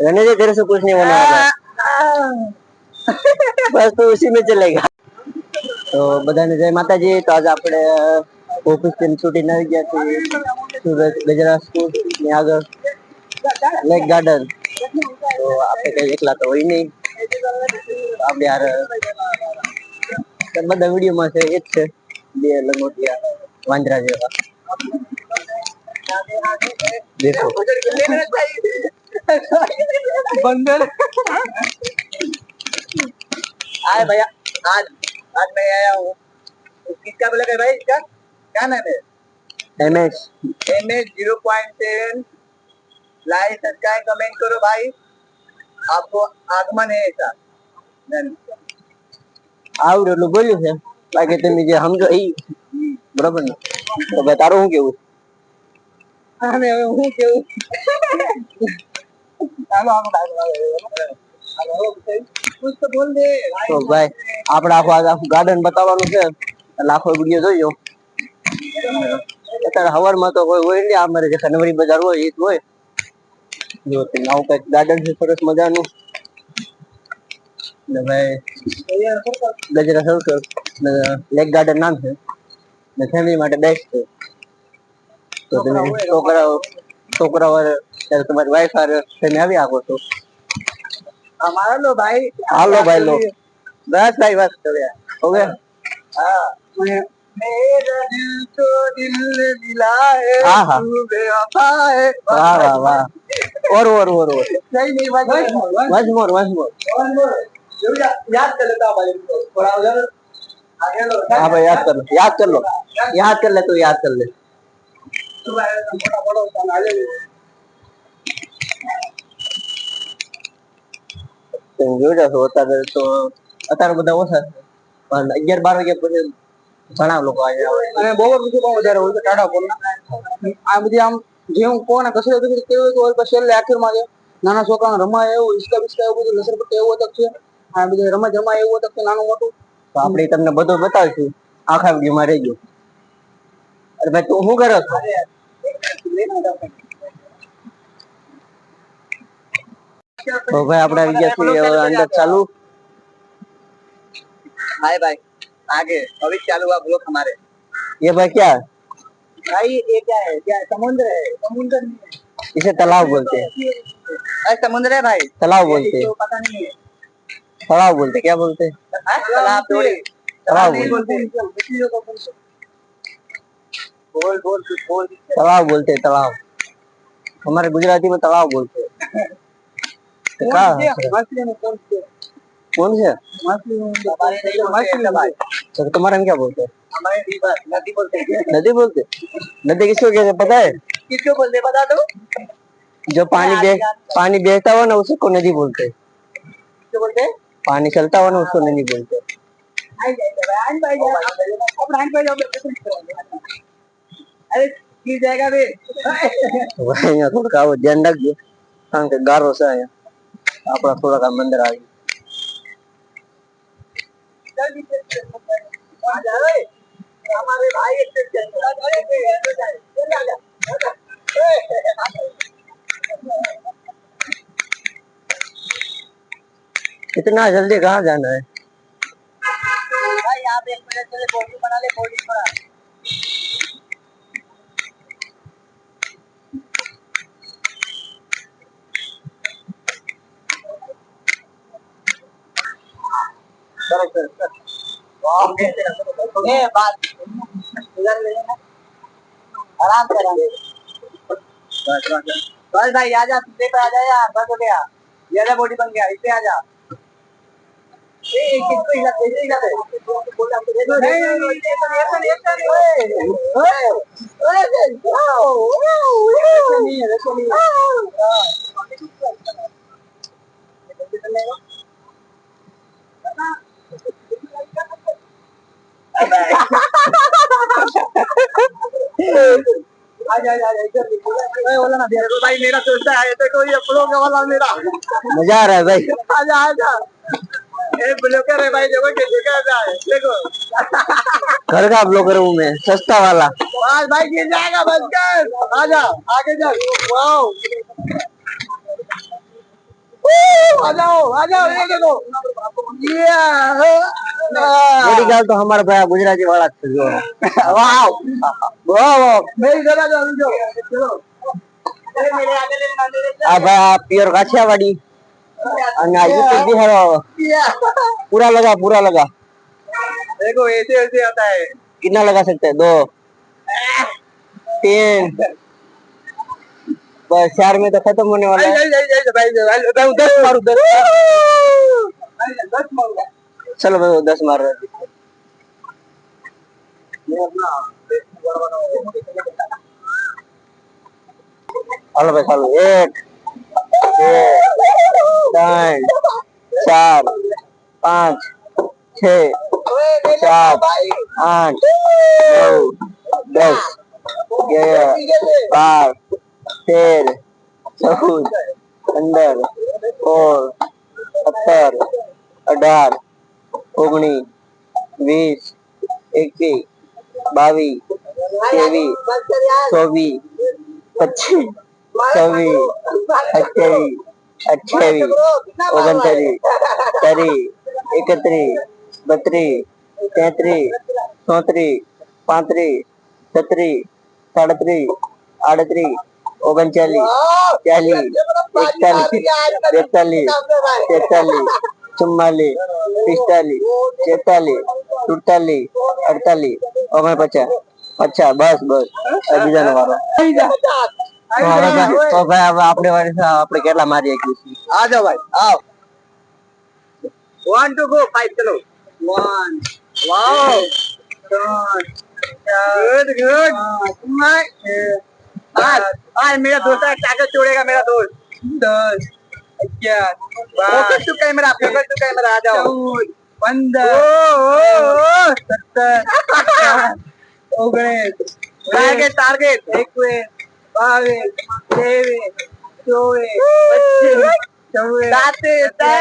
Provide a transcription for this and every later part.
रहने दे, तेरे से कुछ नहीं होने वाला, बस तो उसी में चलेगा। तो બધાને જય માતાજી। તો આજે આપણે ઓફિસ થી છૂટીને આવી ગયા છીએ સુરત ગજરા સ્કૂલ ની આગળ લેક ગાર્ડન। તો આપણે કઈ એકલા તો હોય નહીં, આપણે યાર બધા વિડીયોમાં છે એ જ છે, બે લંગોટિયા વાંદરા જેવા। देखो बंदर आए भैया। आज आज मैं आया हूँ, किसका बोला भाई, इसका क्या नाम है? एमएच 0.7। लाइक सब्सक्राइब कमेंट करो भाई, आपको आगमन है ऐसा। आवड़े એટલું બોલ્યું છે, બાકી તમે જે સમજો એ બરાબર ને। તો ભાઈ તારું શું કેવું? આને હવે હું કેવું? ચાલો આનો कुछ तो बोल दे। तो भाई આપણે આખું ગાર્ડન બતાવવાનું છે, એટલે આખો વિડિયો જોયો। અત્યારે હવારમાં તો કોઈ હોય નહીં, અમારે જે નવરી બજાર હોય એ જ હોય। જો તે આવું કંઈક ગાર્ડન છે સરસ મજાનું ને ભાઈ, ગજરા સર્કલ લેક ગાર્ડન નામ છે ને ફેમિલી માટે બેસ્ટ છે। તો તમે છોકરાઓ ત્યારે તમારી વાઈફ હારે તમે આવી આવો છો। हमारा लो भाई, हालो भाई लो, बस भाई बस हो गया। हाँ मेरा दिल तो दिल मिला है, तू बेवफा है। वाह वाह वाह, और नहीं नहीं, once more याद कर लेता भाई, थोड़ा उधर आगे लो। हाँ भाई याद कर लो, याद कर ले, तू याद कर ले। જોઈ જશો અત્યારે તો અત્યારે બધા ઓછા છે, પણ 11-12 વાગ્યા પછી ઘણા લોકો આવે અને બહુ બધું બહુ વધારે હોય છે ટાટા પોલના। આ બધી આમ જેવું કોને કસરત કેવું હોય પછી છેલ્લે આખીરમાં છે નાના છોકરાને રમાય એવું, હિસકા બિસ્કા એવું બધું લસરપટ્ટી એવું તક છે, આ બધી રમત જમાય એવું તક છે નાનું મોટું। તો આપણે તમને બધું બતાવીશું, આખા વિડીયોમાં રહેજો। અરે ભાઈ તું શું કરે છો? तो भाई अपना अंदर चालू। हाय भाई, आगे अभी चालू हुआ ब्लॉग हमारे। ये भाई क्या है भाई? ये क्या है? क्या समुद्र है? समुद्र नहीं है, इसे तालाब बोलते हैं। अरे समुद्र है भाई, तालाब बोलते हैं। पता नहीं है, तालाब बोलते क्या बोलते हैं? तालाब थोड़ी, तालाब बोलते हैं। बोल तालाब बोलते हैं, तालाब हमारे गुजराती में तालाब बोलते हैं। कौन से तो तुम्हारे हम क्या बोलते हैं? हमारे नदी बोलते हैं। नदी बोलते? नदी किसको कहते पता है? किसको बोलते बता दो। जो पानी बहता हो ना उसको नदी बोलते हैं। किसको बोलते हैं? पानी चलता हो ना उसको नदी बोलते हैं। अरे गिर जाएगा बे। यहाँ थोड़ा वो ध्यान रखिए, કારણ કે ગારો છે અહીંયા આપણા થોડાક આ મંદિર આવી। इतना जल्दी कहाँ जाना है भाई? आप 1 मिनट पहले बॉडी बना ले, बॉडी बना। बात आराम से बस भाई आजा, सीधे पे आ जा यार, बस हो गया, ये आजा बॉडी बन गया, इसे आजा। किसको हिलाते भाई मेरा सोचता है देखो ये ब्लॉग वाला मेरा मजा आ रहा है भाई। आजा आजा, ये ब्लॉगर है भाई, देखो कैसे कर रहा है, देखो घर का ब्लॉगर हूँ मैं, सस्ता वाला। बस भाई गिर जाएगा बस कर आजा आगे चल वाओ आ जाओ ये देखो मेरी गाल तो हमारा भाई गुजराती वाला जो वाओ वाओ मेरी जरा जो चलो अब प्योर काठियावाड़ी पूरा लगा देखो ऐसे ऐसे आता है कितना लगा सकते हैं 2 3 बस 4 में तो खत्म होने वाला है 10 मारू 10 मारूंगा चलो भाई 10 मार रहे हेलो भाई चलो 1 2 3 4 5 6 7 8 9 10 11 12 13 14 15 16 17 18 19 20 21 22 23 24 25 26 27 28 29 30 31 32 33 34 35 36 37 38 39 40 41 42 43 44 45 46 47 48 49 50 બસ બીજાનો વારો તો ભાઈ હવે આપણે આપણે કેટલા મારી શકીએ આ જાઓ ભાઈ આવ 1 2 go 5 चलो 1 वाओ गुड आज मेरा दोस्त कागज तोड़ेगा मेरा दोस्त 10 11 फोकस टू कैमरा आ जाओ 15 17 टारगेट 21 22 23 24 25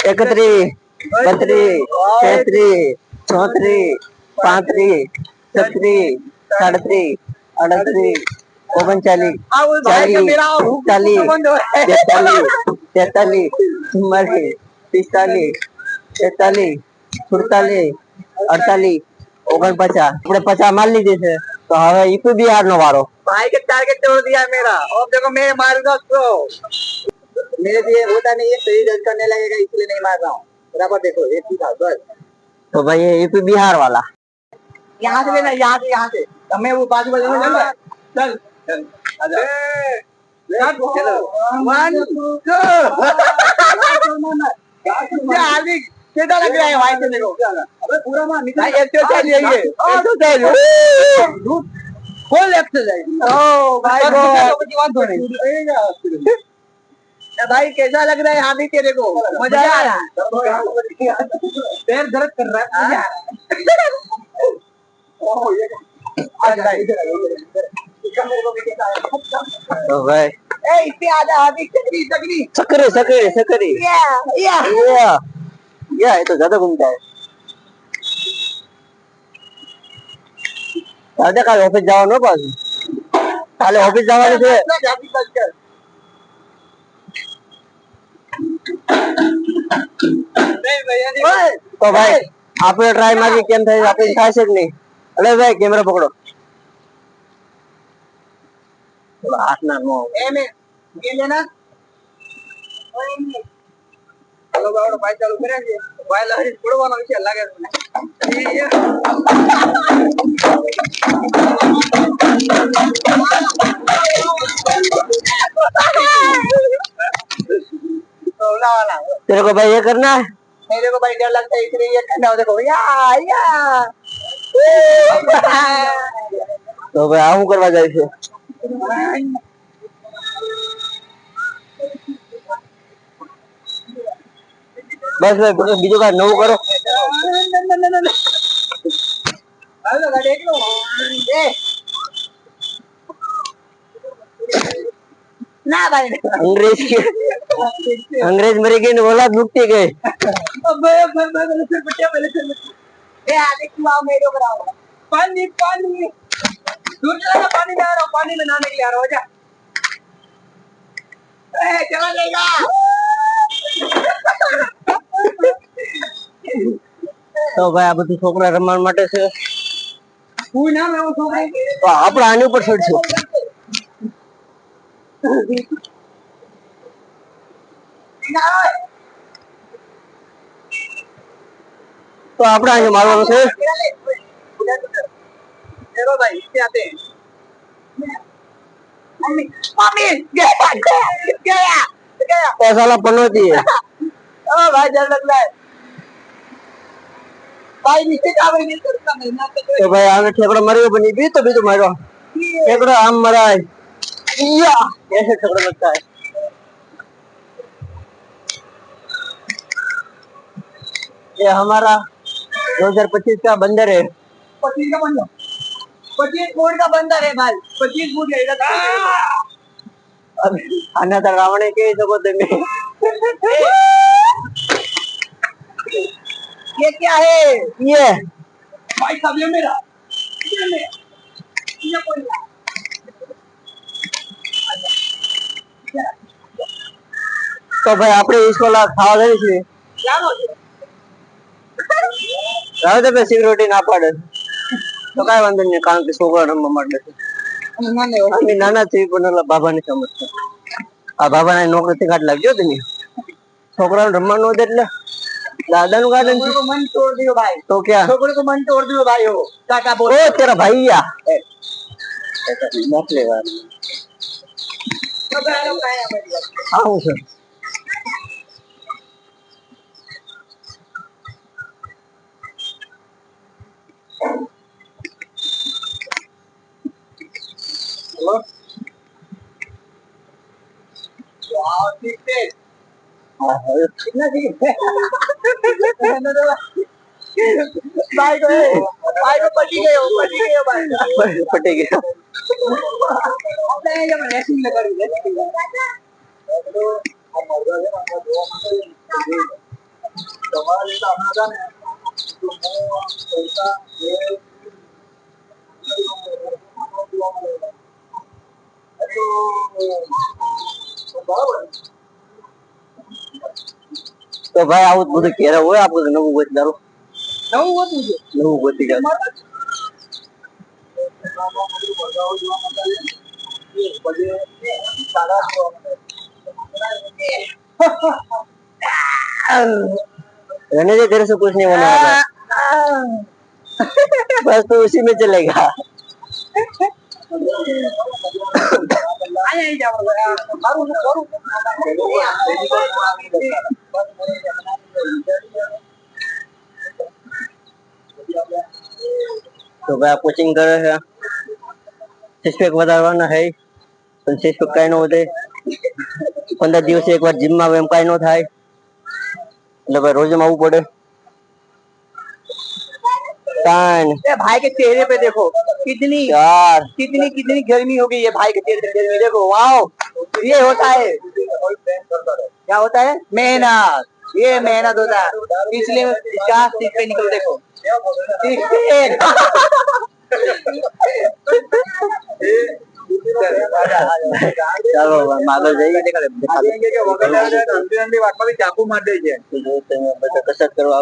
31 32 33 34 35 36 37 38 39 40 43 44 45 46 47 48 49 આપણે 50 मार लीजिए थे तो હવે यूपी बिहार नो वारो भाई के टारगेट तोड़ दिया मेरा अब देखो मैं मारूंगा उसको मेरे लिए होता नहीं है सही जज करने लगेगा इसलिए नहीं मार रहा हूँ बराबर देखो एक ही था बस तो भाई ये यूपी बिहार वाला यहाँ से लेना यहाँ से मैं वो बाजू बाजू में चल आजा चलो 1 2 हार्दिक कैसा लग रहा है भाई से देखो अबे पूरा मार निकल ऐसे चलिए फुल एक्सरसाइज ओ भाई भाई कैसा लग रहा है हार्दिक तेरे को मजा आ रहा है पैर दर्द कर रहा है ओ भाई ए इसे आजा हार्दिक सकरी या ये तो ज्यादा घूमता है दादा काल ऑफिस જવાનો પાછું કાલે ઓફિસ જવાનું છે તો ભાઈ આપણે ટ્રાય મારી કેમ થાય આપણે થાય છે કે નહીં અલે ભાઈ કેમેરા પકડો હાથ ના નો એમે એ લેના हेलो बाबा भाई चालू करेंगे भाई लहरी छोड़वाना विषय लागे तेरे को भाई ये करना है मेरे को भाई डर लगता है इसलिए ये करना है देखो या तो भाई आऊं करवा जाए छे बस भाई बीजो का नव करो ना भाई अंग्रेज मरी गई औलाद लुटती गई ए आगे क्यों आओ मेरे ऊपर आओ पानी पानी दूर चला जा पानी में आ रहा हूँ पानी में नहाने के लिए आ रहा हूँ जा चला जाएगा તો ભાઈ આ બધું છોકરા રમવા માટે છે હું ના મેં છોકરા તો આપણે આની ઉપર ચડશું તો આપણે અહીંયા મારવાનું છે चलो भाई इससे आते हैं मम्मी मम्मी गया गया गया पैसा ला पनौती है ओ भाई डर लग रहा है भाई नीचे का भाई नीचे का महीना तो भाई आगे ठेकड़ा मरे बनी भी तो मारो ठेकड़ा आम मरा है या कैसे ठेकड़ा लगता है ये हमारा 2025 का बंदर है 25 का बंदर 25 फुट का बंदर है भाई 25 फुट का अब आना तो रावण के सको देंगे ये क्या है ये भाई सब ये मेरा ये कोई तो भाई આપણે ઈસકોલા ખાવા જઈએ છીએ ચાલો રાવ તો સિક્યુરિટી ના પાડે તો કાઈ વાંધો નહીં કારણ કે છોકરા રમવા માટે છે અમે નાના છીએ પણ બાબાને સમજતા આ બાબાને નોકરીથી કાઢ લાગ્યો તમે છોકરાને રમવાનું હતું એટલે દાદાનું ગાર્ડન છે मन तोड़ दियो भाई तो क्या छोकरे को मन तोड़ दियो भाई हो काका बोल ओ तेरा भैया मत लेगा हाँ हूँ सर हेलो ठीक है कितना जी भाई को पटी गए हो भाई पटी गए नहीं जब रेसिंग लगा रही है તમારે તો હમણાં હતા ને તો પૈસા તો ભાઈ આવું બધું ઘેરા હોય આપણે નવું ગોતી દારૂ નવું ગોતી જાય रहने दे तेरे से कुछ नहीं होने वाला बस तू उसी में चलेगा तो भाई कोचिंग करे है 6 पैक વધારવાના है પણ 6 पैक કાઈ ન વધે 15 દિવસે એકવાર જીમ માં આવે એમ કાઈ ન થાય એટલે ભાઈ રોજ માં આવવું પડે कान ए भाई के चेहरे पे देखो कितनी यार कितनी गर्मी हो गई है भाई के चेहरे पे देखो वाओ ये होता है क्या होता है मेहनत ये मेहनत होता है इसलिए इसका सीट पे निकल देखो चलो मागल जाइए कसरत करवा